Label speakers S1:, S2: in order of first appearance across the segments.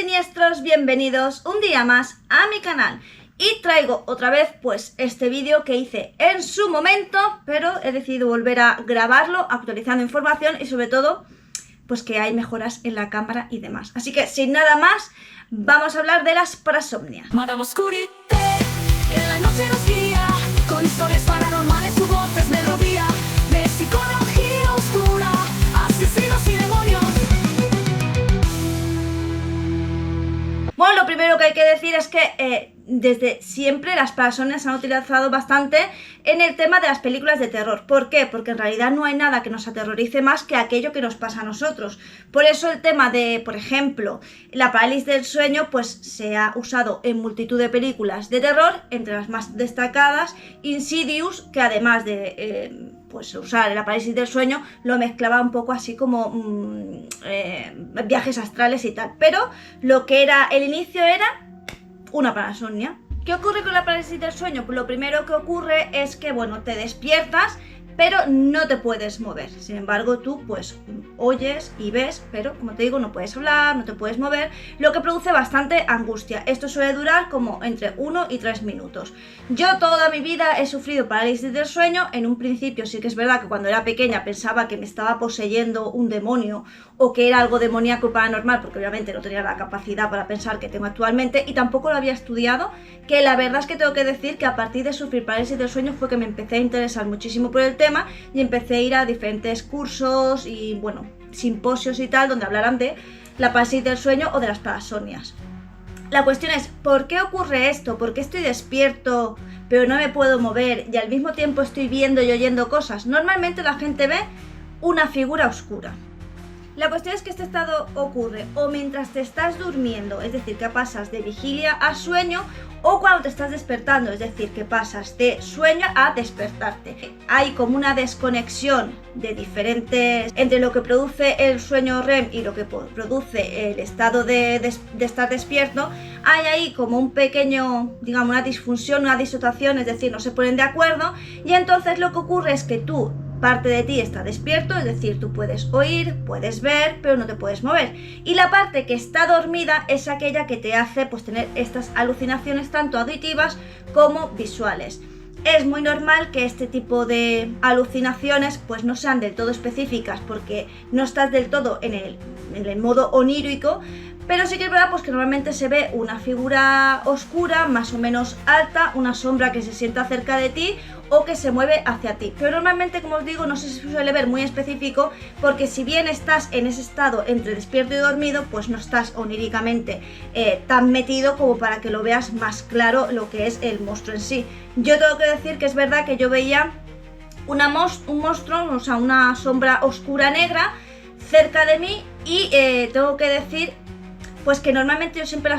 S1: siniestros, bienvenidos un día más a mi canal. Y traigo otra vez pues este vídeo que hice en su momento, pero he decidido volver a grabarlo actualizando información y sobre todo pues que hay mejoras en la cámara y demás. Así que sin nada más, vamos a hablar de las parasomnias.
S2: Madame Oscurité, en la noche nos guía, con historias paranormales, su voz es melodía, de psicología oscura, asesinos y demonios.
S1: Bueno, lo primero que hay que decir es que desde siempre las parasomnias se han utilizado bastante en el tema de las películas de terror. ¿Por qué? Porque en realidad no hay nada que nos aterrorice más que aquello que nos pasa a nosotros. Por eso el tema de, por ejemplo, la parálisis del sueño, pues se ha usado en multitud de películas de terror, entre las más destacadas, Insidious, que además de pues usar la parálisis del sueño, lo mezclaba un poco así como viajes astrales y tal. Pero lo que era el inicio era una parasomnia. ¿Qué ocurre con la parálisis del sueño? Pues lo primero que ocurre es que, bueno, te despiertas, pero no te puedes mover. Sin embargo, tú pues oyes y ves, pero como te digo, no puedes hablar, no te puedes mover, lo que produce bastante angustia. Esto suele durar como entre 1 y 3 minutos. Yo toda mi vida he sufrido parálisis del sueño. En un principio sí que es verdad que cuando era pequeña pensaba que me estaba poseyendo un demonio o que era algo demoníaco y paranormal, porque obviamente no tenía la capacidad para pensar que tengo actualmente y tampoco lo había estudiado, que la verdad es que tengo que decir que a partir de sufrir parálisis del sueño fue que me empecé a interesar muchísimo por el tema y empecé a ir a diferentes cursos y bueno, simposios y tal donde hablaran de la parálisis del sueño o de las parasomnias. La cuestión es, ¿por qué ocurre esto? ¿Por qué estoy despierto pero no me puedo mover y al mismo tiempo estoy viendo y oyendo cosas? Normalmente la gente ve una figura oscura. La cuestión es que este estado ocurre o mientras te estás durmiendo, es decir, que pasas de vigilia a sueño, o cuando te estás despertando, es decir, que pasas de sueño a despertarte. Hay como una desconexión de diferentes entre lo que produce el sueño REM y lo que produce el estado de estar despierto. Hay ahí como un pequeño, digamos, una disfunción, una disociación, es decir, no se ponen de acuerdo y entonces lo que ocurre es que tú, parte de ti está despierto, es decir, tú puedes oír, puedes ver, pero no te puedes mover. Y la parte que está dormida es aquella que te hace pues tener estas alucinaciones tanto auditivas como visuales. Es muy normal que este tipo de alucinaciones pues no sean del todo específicas porque no estás del todo en el modo onírico, pero sí que es verdad pues que normalmente se ve una figura oscura, más o menos alta, una sombra que se sienta cerca de ti o que se mueve hacia ti. Pero normalmente, como os digo, no se suele ver muy específico porque si bien estás en ese estado entre despierto y dormido, pues no estás oníricamente tan metido como para que lo veas más claro lo que es el monstruo en sí. Yo tengo que decir que es verdad que yo veía un monstruo, o sea, una sombra oscura negra cerca de mí y tengo que decir pues que normalmente yo siempre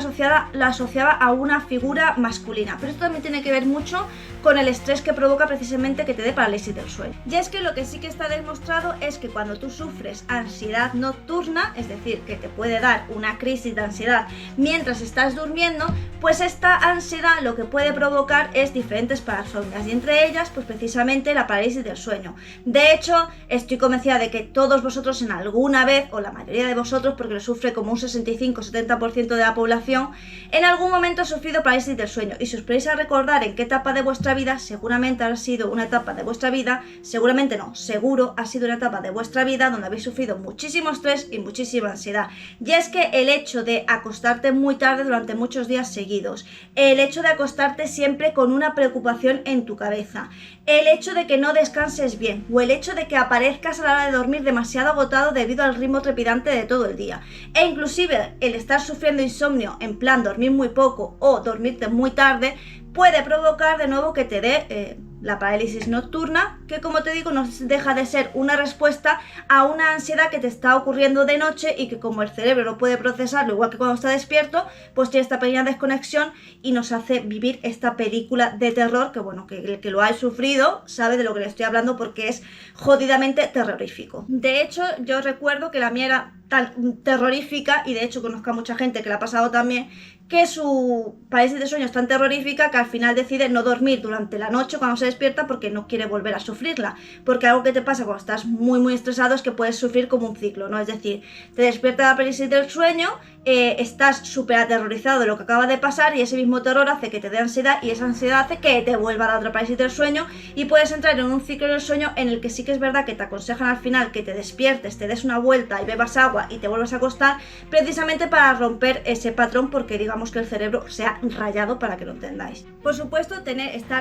S1: la asociaba a una figura masculina, pero esto también tiene que ver mucho con el estrés que provoca precisamente que te dé parálisis del sueño. Y es que lo que sí que está demostrado es que cuando tú sufres ansiedad nocturna, es decir, que te puede dar una crisis de ansiedad mientras estás durmiendo, pues esta ansiedad lo que puede provocar es diferentes parasomnias y entre ellas pues precisamente la parálisis del sueño. De hecho, estoy convencida de que todos vosotros en alguna vez, o la mayoría de vosotros, porque lo sufre como un 65-70% de la población, en algún momento ha sufrido parálisis del sueño. Y si os podéis a recordar en qué etapa de vuestra vida, seguramente ha sido una etapa de vuestra vida, seguramente no, seguro ha sido una etapa de vuestra vida donde habéis sufrido muchísimo estrés y muchísima ansiedad. Y es que el hecho de acostarte muy tarde durante muchos días seguidos, el hecho de acostarte siempre con una preocupación en tu cabeza, el hecho de que no descanses bien o el hecho de que aparezcas a la hora de dormir demasiado agotado debido al ritmo trepidante de todo el día e inclusive el estar sufriendo insomnio en plan dormir muy poco o dormirte muy tarde puede provocar de nuevo que te dé la parálisis nocturna, que como te digo no deja de ser una respuesta a una ansiedad que te está ocurriendo de noche y que como el cerebro no puede procesarlo igual que cuando está despierto, pues tiene esta pequeña desconexión y nos hace vivir esta película de terror que bueno, que el que lo ha sufrido sabe de lo que le estoy hablando porque es jodidamente terrorífico. De hecho, yo recuerdo que la mía era tan terrorífica y de hecho conozco a mucha gente que la ha pasado también, que su parálisis de sueño es tan terrorífica que al final decide no dormir durante la noche cuando se despierta porque no quiere volver a sufrirla. Porque algo que te pasa cuando estás muy estresado es que puedes sufrir como un ciclo, ¿no? Es decir, te despierta la parálisis del sueño, estás súper aterrorizado de lo que acaba de pasar y ese mismo terror hace que te dé ansiedad y esa ansiedad hace que te vuelva a dar otra parálisis del sueño y puedes entrar en un ciclo del sueño en el que sí que es verdad que te aconsejan al final que te despiertes, te des una vuelta y bebas agua y te vuelvas a acostar, precisamente para romper ese patrón, porque digamos que el cerebro se ha rayado, para que lo entendáis. Por supuesto,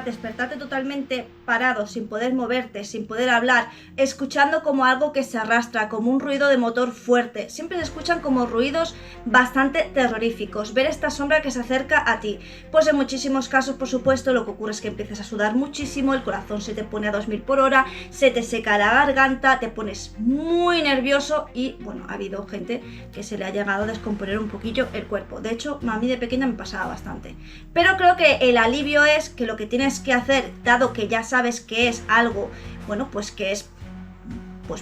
S1: despertarte totalmente parado, sin poder moverte, sin poder hablar, escuchando como algo que se arrastra, como un ruido de motor fuerte. Siempre se escuchan como ruidos bastante terroríficos. Ver esta sombra que se acerca a ti. Pues en muchísimos casos, por supuesto, lo que ocurre es que empiezas a sudar muchísimo, el corazón se te pone a 2000 por hora, se te seca la garganta, te pones muy nervioso y, bueno, ha habido gente que se le ha llegado a descomponer un poquillo el cuerpo. De hecho, a mí de pequeña me pasaba bastante. Pero creo que el alivio es que lo que tienes que hacer, dado que ya sabes que es algo, bueno, pues que es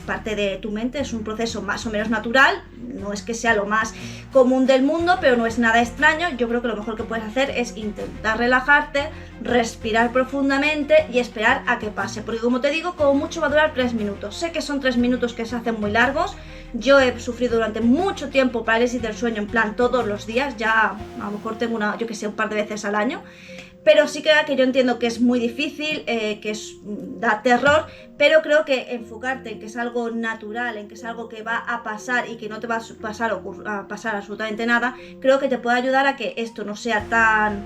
S1: parte de tu mente, es un proceso más o menos natural, no es que sea lo más común del mundo, pero no es nada extraño. Yo creo que lo mejor que puedes hacer es intentar relajarte, respirar profundamente y esperar a que pase, porque como te digo, como mucho va a durar 3 minutos. Sé que son 3 minutos que se hacen muy largos. Yo he sufrido durante mucho tiempo parálisis del sueño en plan todos los días, ya a lo mejor tengo un par de veces al año. Pero sí que yo entiendo que es muy difícil, da terror, pero creo que enfocarte en que es algo natural, en que es algo que va a pasar y que no te va a pasar absolutamente nada, creo que te puede ayudar a que esto no sea tan,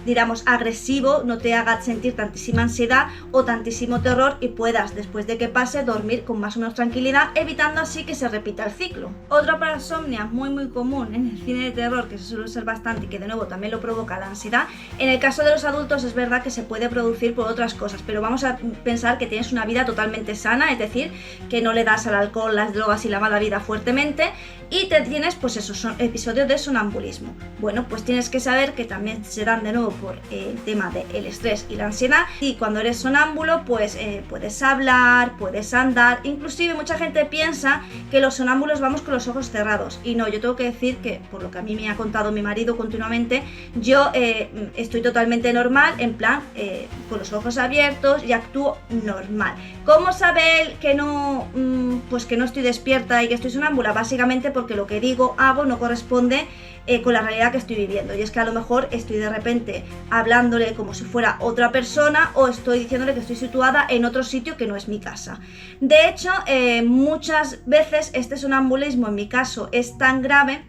S1: digamos, agresivo, no te haga sentir tantísima ansiedad o tantísimo terror y puedas, después de que pase, dormir con más o menos tranquilidad, evitando así que se repita el ciclo. Otra parasomnia muy común en el cine de terror, que se suele usar bastante y que de nuevo también lo provoca la ansiedad, en el caso de los adultos es verdad que se puede producir por otras cosas, pero vamos a pensar que tienes una vida totalmente sana, es decir, que no le das al alcohol, las drogas y la mala vida fuertemente y te tienes, pues esos son episodios de sonambulismo. Bueno, pues tienes que saber que también se dan de nuevo por el tema del estrés y la ansiedad, y cuando eres sonámbulo pues puedes hablar, puedes andar, inclusive mucha gente piensa que los sonámbulos vamos con los ojos cerrados y no, yo tengo que decir que por lo que a mí me ha contado mi marido continuamente, yo estoy totalmente normal, en plan con los ojos abiertos y actúo normal. ¿Cómo sabe él que no, pues que no estoy despierta y que estoy sonámbula? Básicamente porque lo que digo, hago no corresponde con la realidad que estoy viviendo, y es que a lo mejor estoy de repente hablándole como si fuera otra persona o estoy diciéndole que estoy situada en otro sitio que no es mi casa. De hecho, muchas veces este sonambulismo en mi caso es tan grave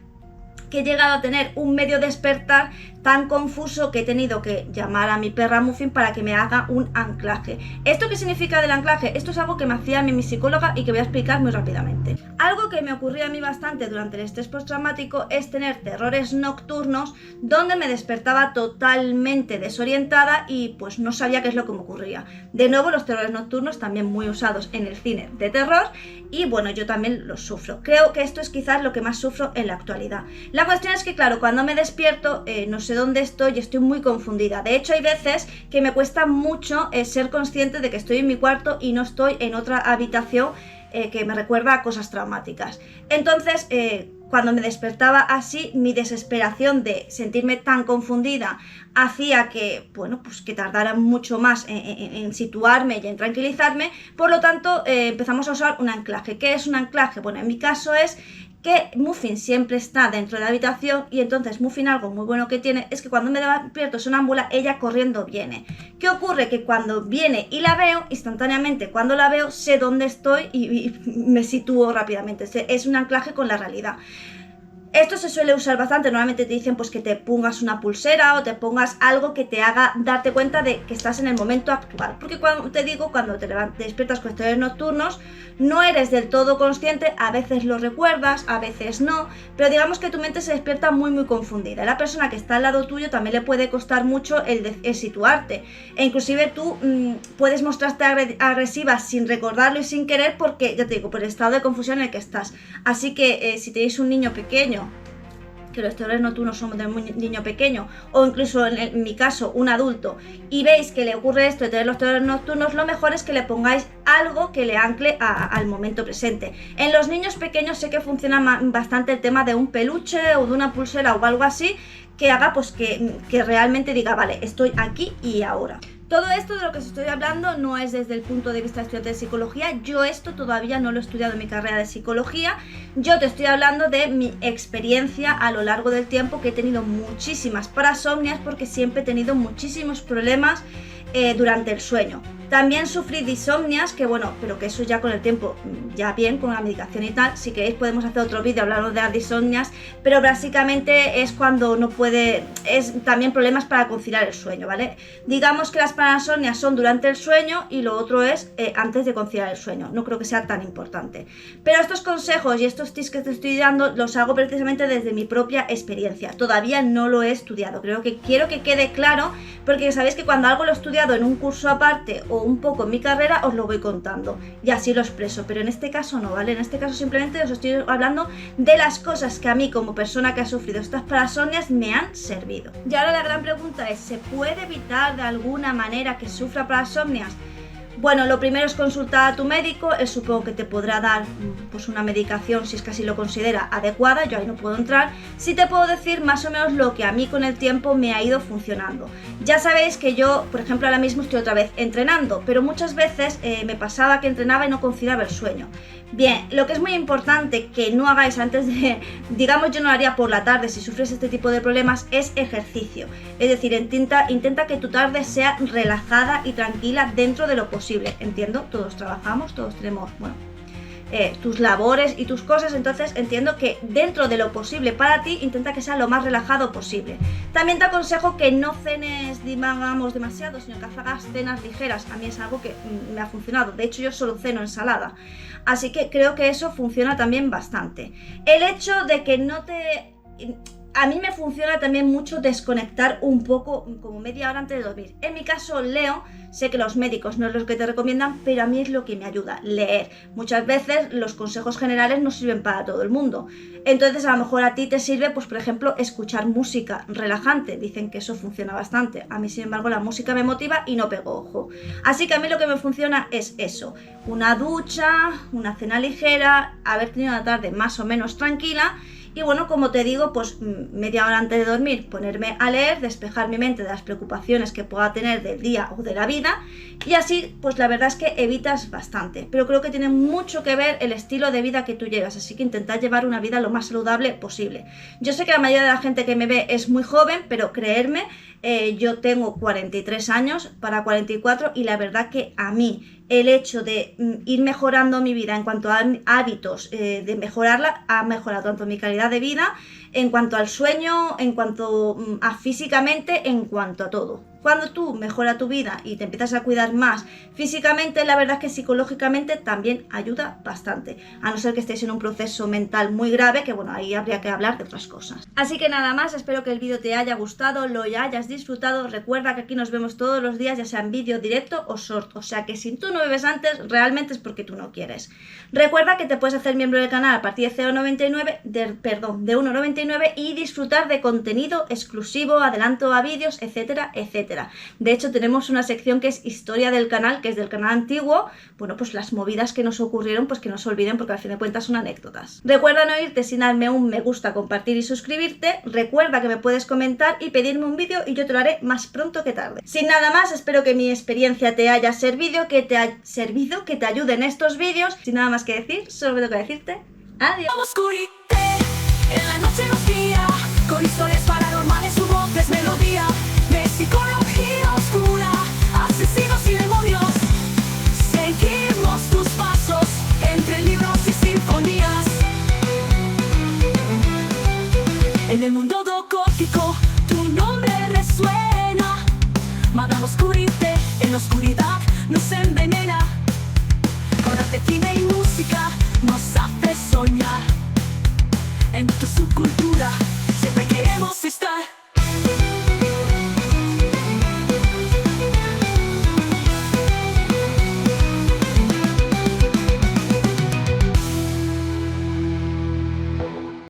S1: que he llegado a tener un medio despertar tan confuso que he tenido que llamar a mi perra Muffin para que me haga un anclaje. ¿Esto qué significa del anclaje? Esto es algo que me hacía a mí mi psicóloga y que voy a explicar muy rápidamente. Algo que me ocurría a mí bastante durante el estrés postraumático es tener terrores nocturnos donde me despertaba totalmente desorientada y pues no sabía qué es lo que me ocurría. De nuevo, los terrores nocturnos también muy usados en el cine de terror y bueno, yo también los sufro. Creo que esto es quizás lo que más sufro en la actualidad. La cuestión es que claro, cuando me despierto no sé dónde estoy y estoy muy confundida. De hecho, hay veces que me cuesta mucho ser consciente de que estoy en mi cuarto y no estoy en otra habitación que me recuerda a cosas traumáticas. Entonces, cuando me despertaba así, mi desesperación de sentirme tan confundida hacía que, bueno, pues que tardara mucho más en situarme y en tranquilizarme. Por lo tanto, empezamos a usar un anclaje. ¿Qué es un anclaje? Bueno, en mi caso es que Muffin siempre está dentro de la habitación y entonces Muffin, algo muy bueno que tiene es que cuando me despierto sonámbula, ella corriendo viene. ¿Qué ocurre? Que cuando viene y la veo, instantáneamente cuando la veo sé dónde estoy y me sitúo rápidamente. Es un anclaje con la realidad. Esto se suele usar bastante, normalmente te dicen pues que te pongas una pulsera o te pongas algo que te haga darte cuenta de que estás en el momento actual. Porque cuando te despiertas con terrores nocturnos, no eres del todo consciente, a veces lo recuerdas, a veces no, pero digamos que tu mente se despierta muy confundida. A la persona que está al lado tuyo también le puede costar mucho el situarte, e inclusive tú puedes mostrarte agresiva sin recordarlo y sin querer porque, ya te digo, por el estado de confusión en el que estás. Así que si tenéis un niño pequeño, que los terrores nocturnos son de un niño pequeño, o incluso en mi caso un adulto, y veis que le ocurre esto de tener los terrores nocturnos, lo mejor es que le pongáis algo que le ancle al momento presente. En los niños pequeños sé que funciona bastante el tema de un peluche o de una pulsera o algo así, que haga pues que realmente diga, vale, estoy aquí y ahora. Todo esto de lo que os estoy hablando no es desde el punto de vista de estudiante de psicología. Yo esto todavía no lo he estudiado en mi carrera de psicología. Yo te estoy hablando de mi experiencia a lo largo del tiempo, que he tenido muchísimas parasomnias porque siempre he tenido muchísimos problemas durante el sueño. También sufrí disomnias, que bueno, pero que eso ya con el tiempo, ya bien, con la medicación y tal. Si queréis podemos hacer otro vídeo hablando de las disomnias, pero básicamente es cuando no puede, es también problemas para conciliar el sueño, ¿vale? Digamos que las parasomnias son durante el sueño y lo otro es antes de conciliar el sueño. No creo que sea tan importante. Pero estos consejos y estos tips que te estoy dando los hago precisamente desde mi propia experiencia. Todavía no lo he estudiado, quiero que quede claro, porque sabéis que cuando algo lo he estudiado en un curso aparte o un poco en mi carrera os lo voy contando y así lo expreso, pero en este caso no, ¿vale? En este caso simplemente os estoy hablando de las cosas que a mí como persona que ha sufrido estas parasomnias me han servido. Y ahora la gran pregunta es, ¿se puede evitar de alguna manera que sufra parasomnias? Bueno, lo primero es consultar a tu médico. Él supongo que te podrá dar pues una medicación si es que así lo considera adecuada. Yo ahí no puedo entrar. Sí te puedo decir más o menos lo que a mí con el tiempo me ha ido funcionando. Ya sabéis que yo, por ejemplo, ahora mismo estoy otra vez entrenando, pero muchas veces me pasaba que entrenaba y no conciliaba el sueño. Bien, lo que es muy importante que no hagáis antes de, digamos, yo no lo haría por la tarde si sufres este tipo de problemas, es ejercicio. Es decir, intenta que tu tarde sea relajada y tranquila dentro de lo posible. Entiendo, todos trabajamos, todos tenemos, bueno, tus labores y tus cosas, entonces entiendo que dentro de lo posible para ti, intenta que sea lo más relajado posible. También te aconsejo que no cenes, digamos, demasiado, sino que hagas cenas ligeras. A mí es algo que me ha funcionado. De hecho, yo solo ceno ensalada. Así que creo que eso funciona también bastante. El hecho de que no te... A mí me funciona también mucho desconectar un poco, como media hora antes de dormir. En mi caso leo, sé que los médicos no es lo que te recomiendan, pero a mí es lo que me ayuda, leer. Muchas veces los consejos generales no sirven para todo el mundo. Entonces a lo mejor a ti te sirve, pues por ejemplo, escuchar música relajante. Dicen que eso funciona bastante. A mí, sin embargo, la música me motiva y no pego ojo. Así que a mí lo que me funciona es eso. Una ducha, una cena ligera, haber tenido una tarde más o menos tranquila. Y bueno, como te digo, pues media hora antes de dormir, ponerme a leer, despejar mi mente de las preocupaciones que pueda tener del día o de la vida. Y así, pues la verdad es que evitas bastante. Pero creo que tiene mucho que ver el estilo de vida que tú llevas. Así que intentad llevar una vida lo más saludable posible. Yo sé que la mayoría de la gente que me ve es muy joven, pero creerme, yo tengo 43 años para 44 y la verdad que a mí el hecho de ir mejorando mi vida en cuanto a hábitos, de mejorarla, ha mejorado tanto mi calidad de vida, en cuanto al sueño, en cuanto a físicamente, en cuanto a todo. Cuando tú mejoras tu vida y te empiezas a cuidar más físicamente, la verdad es que psicológicamente también ayuda bastante. A no ser que estéis en un proceso mental muy grave, que bueno, ahí habría que hablar de otras cosas. Así que nada más, espero que el vídeo te haya gustado, lo hayas disfrutado. Recuerda que aquí nos vemos todos los días, ya sea en vídeo directo o short. O sea que si tú no me ves antes, realmente es porque tú no quieres. Recuerda que te puedes hacer miembro del canal a partir de 1,99 y disfrutar de contenido exclusivo, adelanto a vídeos, etcétera, etcétera. De hecho, tenemos una sección que es historia del canal, que es del canal antiguo. Bueno, pues las movidas que nos ocurrieron, pues que no se olviden, porque al fin de cuentas son anécdotas. Recuerda no irte sin darme un me gusta, compartir y suscribirte. Recuerda que me puedes comentar y pedirme un vídeo y yo te lo haré más pronto que tarde. Sin nada más, espero que mi experiencia te haya servido, que te ayude en estos vídeos. Sin nada más que decir, solo me toca decirte adiós.
S2: En la noche nos guía, con historias paranormales, su voz es melodía de psicología oscura, asesinos y demonios. Seguimos tus pasos entre libros y sinfonías. En el mundo gótico tu nombre resuena. Madame Oscurite, en la oscuridad nos envenena. Con arte, cine y música nos hace soñar. En tu subcultura siempre queremos estar.